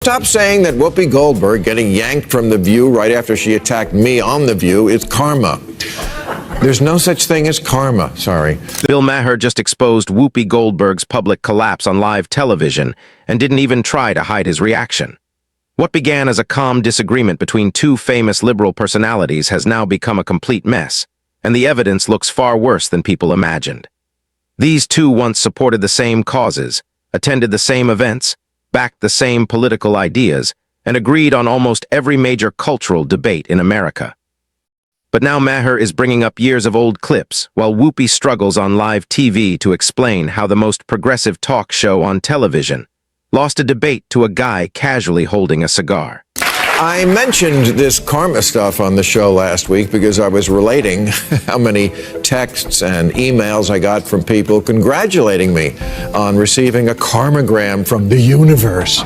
Stop saying that Whoopi Goldberg getting yanked from The View right after she attacked me on The View is karma. There's no such thing as karma, sorry. Bill Maher just exposed Whoopi Goldberg's public collapse on live television and didn't even try to hide his reaction. What began as a calm disagreement between two famous liberal personalities has now become a complete mess, and the evidence looks far worse than people imagined. These two once supported the same causes, attended the same events, backed the same political ideas, and agreed on almost every major cultural debate in America. But now Maher is bringing up years of old clips, while Whoopi struggles on live TV to explain how the most progressive talk show on television lost a debate to a guy casually holding a cigar. I mentioned this karma stuff on the show last week because I was relating how many texts and emails I got from people congratulating me on receiving a karmagram from the universe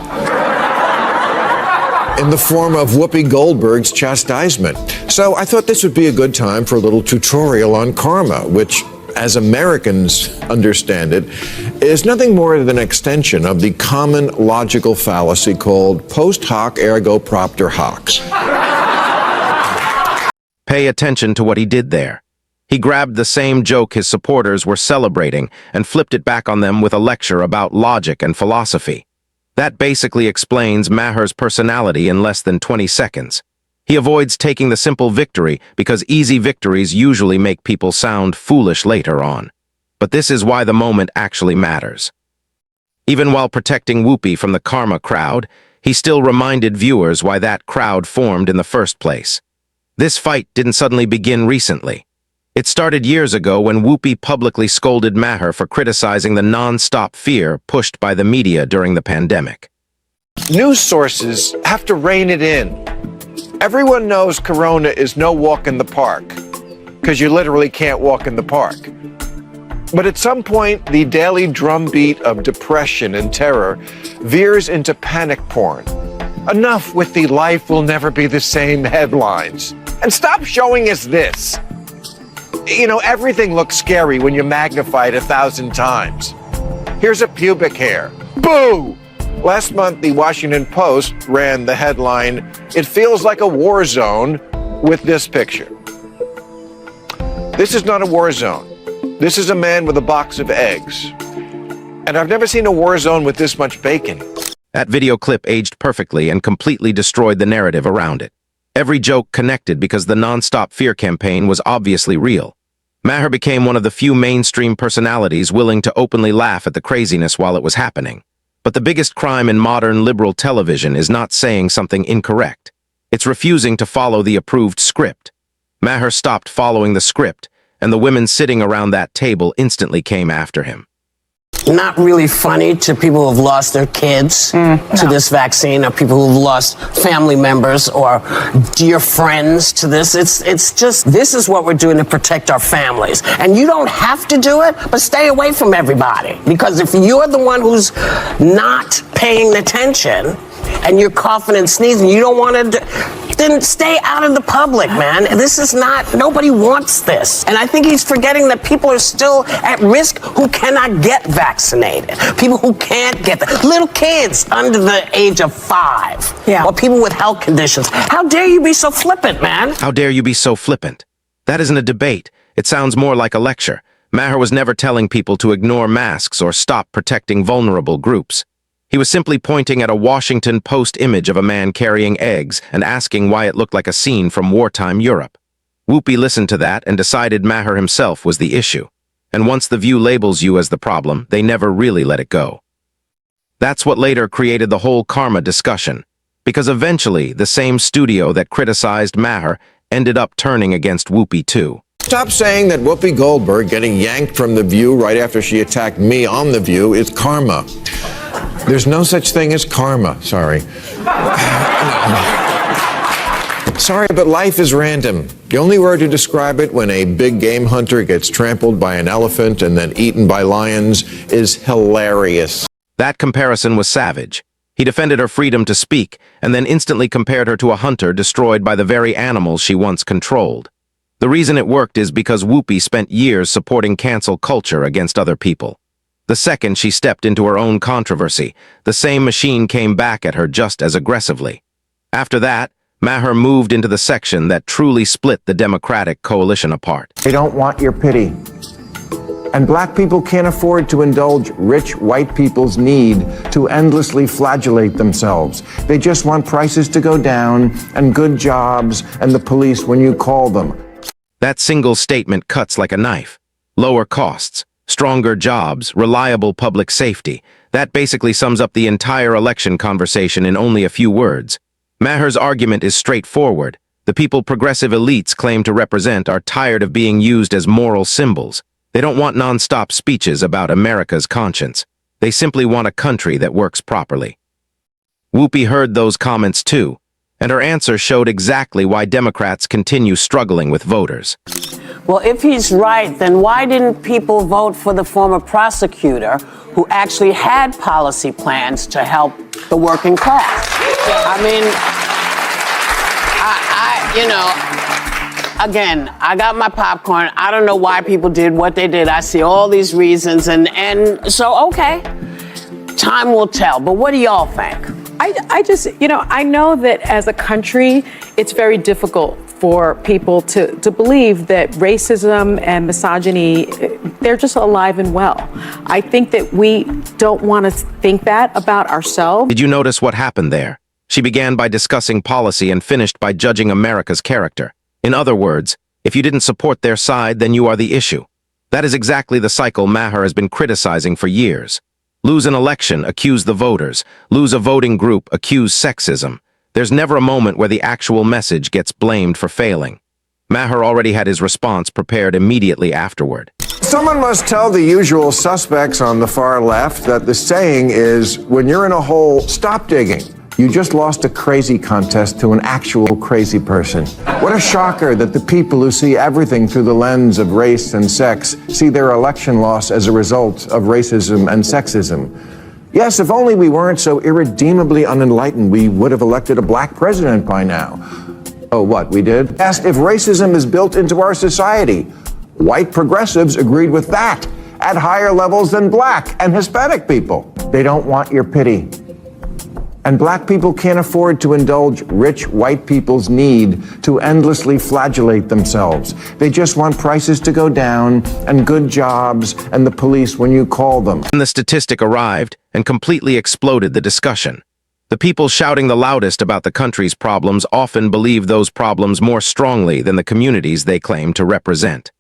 in the form of Whoopi Goldberg's chastisement. So I thought this would be a good time for a little tutorial on karma, which, as Americans understand it, is nothing more than an extension of the common logical fallacy called post hoc ergo propter hoc. Pay attention to what he did there. He grabbed the same joke his supporters were celebrating and flipped it back on them with a lecture about logic and philosophy. That basically explains Maher's personality in less than 20 seconds. He avoids taking the simple victory because easy victories usually make people sound foolish later on. But this is why the moment actually matters. Even while protecting Whoopi from the karma crowd, he still reminded viewers why that crowd formed in the first place. This fight didn't suddenly begin recently. It started years ago when Whoopi publicly scolded Maher for criticizing the non-stop fear pushed by the media during the pandemic. News sources have to rein it in. Everyone knows Corona is no walk in the park, because you literally can't walk in the park. But at some point, the daily drumbeat of depression and terror veers into panic porn. Enough with the "life will never be the same" headlines. And stop showing us this. You know, everything looks scary when you magnify it 1,000 times. Here's a pubic hair. Boo! Last month, the Washington Post ran the headline, "It feels like a war zone," with this picture. This is not a war zone. This is a man with a box of eggs. And I've never seen a war zone with this much bacon. That video clip aged perfectly and completely destroyed the narrative around it. Every joke connected because the non-stop fear campaign was obviously real. Maher became one of the few mainstream personalities willing to openly laugh at the craziness while it was happening. But the biggest crime in modern liberal television is not saying something incorrect. It's refusing to follow the approved script. Maher stopped following the script, and the women sitting around that table instantly came after him. Not really funny to people who've lost their kids to this vaccine, or people who've lost family members or dear friends to this. It's just, this is what we're doing to protect our families. And you don't have to do it, but stay away from everybody. Because if you're the one who's not paying attention and you're coughing and sneezing, you don't want to, then stay out of the public, man. This is not, nobody wants this. And I think he's forgetting that people are still at risk who cannot get vaccinated. People who can't get that. Little kids under the age of 5. Yeah. Or people with health conditions. How dare you be so flippant, man? How dare you be so flippant? That isn't a debate. It sounds more like a lecture. Maher was never telling people to ignore masks or stop protecting vulnerable groups. He was simply pointing at a Washington Post image of a man carrying eggs and asking why it looked like a scene from wartime Europe. Whoopi listened to that and decided Maher himself was the issue. And once the View labels you as the problem, they never really let it go. That's what later created the whole karma discussion, because eventually the same studio that criticized Maher ended up turning against Whoopi too. Stop saying that Whoopi Goldberg getting yanked from The View right after she attacked me on The View is karma. There's no such thing as karma, sorry. Sorry, but life is random. The only word to describe it when a big game hunter gets trampled by an elephant and then eaten by lions is hilarious. That comparison was savage. He defended her freedom to speak and then instantly compared her to a hunter destroyed by the very animals she once controlled. The reason it worked is because Whoopi spent years supporting cancel culture against other people. The second she stepped into her own controversy, the same machine came back at her just as aggressively. After that, Maher moved into the section that truly split the Democratic coalition apart. They don't want your pity. And black people can't afford to indulge rich white people's need to endlessly flagellate themselves. They just want prices to go down and good jobs and the police when you call them. That single statement cuts like a knife. Lower costs, stronger jobs, reliable public safety. That basically sums up the entire election conversation in only a few words. Maher's argument is straightforward. The people progressive elites claim to represent are tired of being used as moral symbols. They don't want non-stop speeches about America's conscience. They simply want a country that works properly. Whoopi heard those comments too, and her answer showed exactly why Democrats continue struggling with voters. Well, if he's right, then why didn't people vote for the former prosecutor who actually had policy plans to help the working class? I mean, again, I got my popcorn. I don't know why people did what they did. I see all these reasons, and so, okay, time will tell. But what do y'all think? I just, I know that as a country, it's very difficult for people to believe that racism and misogyny, they're just alive and well. I think that we don't want to think that about ourselves. Did you notice what happened there? She began by discussing policy and finished by judging America's character. In other words, if you didn't support their side, then you are the issue. That is exactly the cycle Maher has been criticizing for years. Lose an election, accuse the voters. Lose a voting group, accuse sexism. There's never a moment where the actual message gets blamed for failing. Maher already had his response prepared immediately afterward. Someone must tell the usual suspects on the far left that the saying is, when you're in a hole, stop digging. You just lost a crazy contest to an actual crazy person. What a shocker that the people who see everything through the lens of race and sex see their election loss as a result of racism and sexism. Yes, if only we weren't so irredeemably unenlightened, we would have elected a black president by now. Oh, what, we did? Asked if racism is built into our society. White progressives agreed with that at higher levels than black and Hispanic people. They don't want your pity. And black people can't afford to indulge rich white people's need to endlessly flagellate themselves. They just want prices to go down and good jobs and the police when you call them. And the statistic arrived and completely exploded the discussion. The people shouting the loudest about the country's problems often believe those problems more strongly than the communities they claim to represent.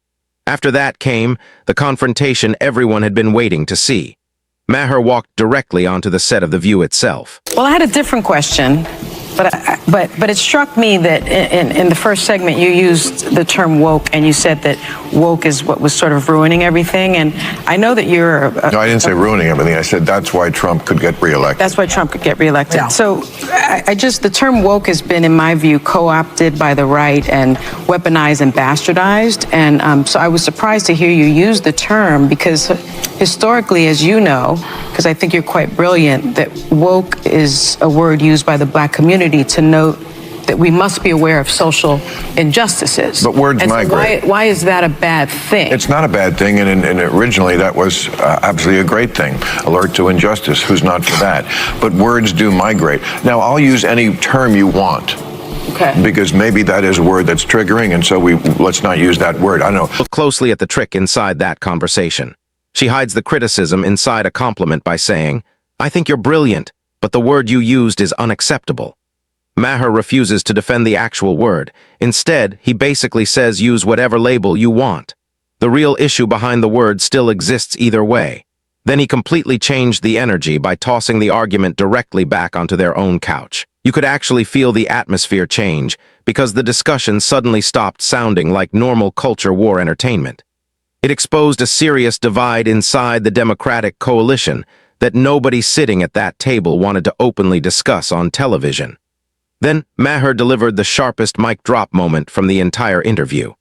After that came the confrontation everyone had been waiting to see. Maher walked directly onto the set of The View itself. Well, I had a different question, but it struck me that in the first segment you used the term woke, and you said that woke is what was sort of ruining everything. And I know that you're... No, I didn't say ruining everything. I said that's why Trump could get reelected. That's why Trump could get reelected. Yeah. So the term woke has been, in my view, co-opted by the right and weaponized and bastardized. And so I was surprised to hear you use the term, because historically, as you know, because I think you're quite brilliant, that woke is a word used by the black community to note that we must be aware of social injustices. But words migrate. Why is that a bad thing? It's not a bad thing, and originally that was absolutely a great thing. Alert to injustice, who's not for that? But words do migrate. Now, I'll use any term you want. Okay. Because maybe that is a word that's triggering, and so let's not use that word. I know. Look closely at the trick inside that conversation. She hides the criticism inside a compliment by saying, "I think you're brilliant, but the word you used is unacceptable." Maher refuses to defend the actual word. Instead, he basically says use whatever label you want. The real issue behind the word still exists either way. Then he completely changed the energy by tossing the argument directly back onto their own couch. You could actually feel the atmosphere change, because the discussion suddenly stopped sounding like normal culture war entertainment. It exposed a serious divide inside the Democratic coalition that nobody sitting at that table wanted to openly discuss on television. Then Maher delivered the sharpest mic drop moment from the entire interview.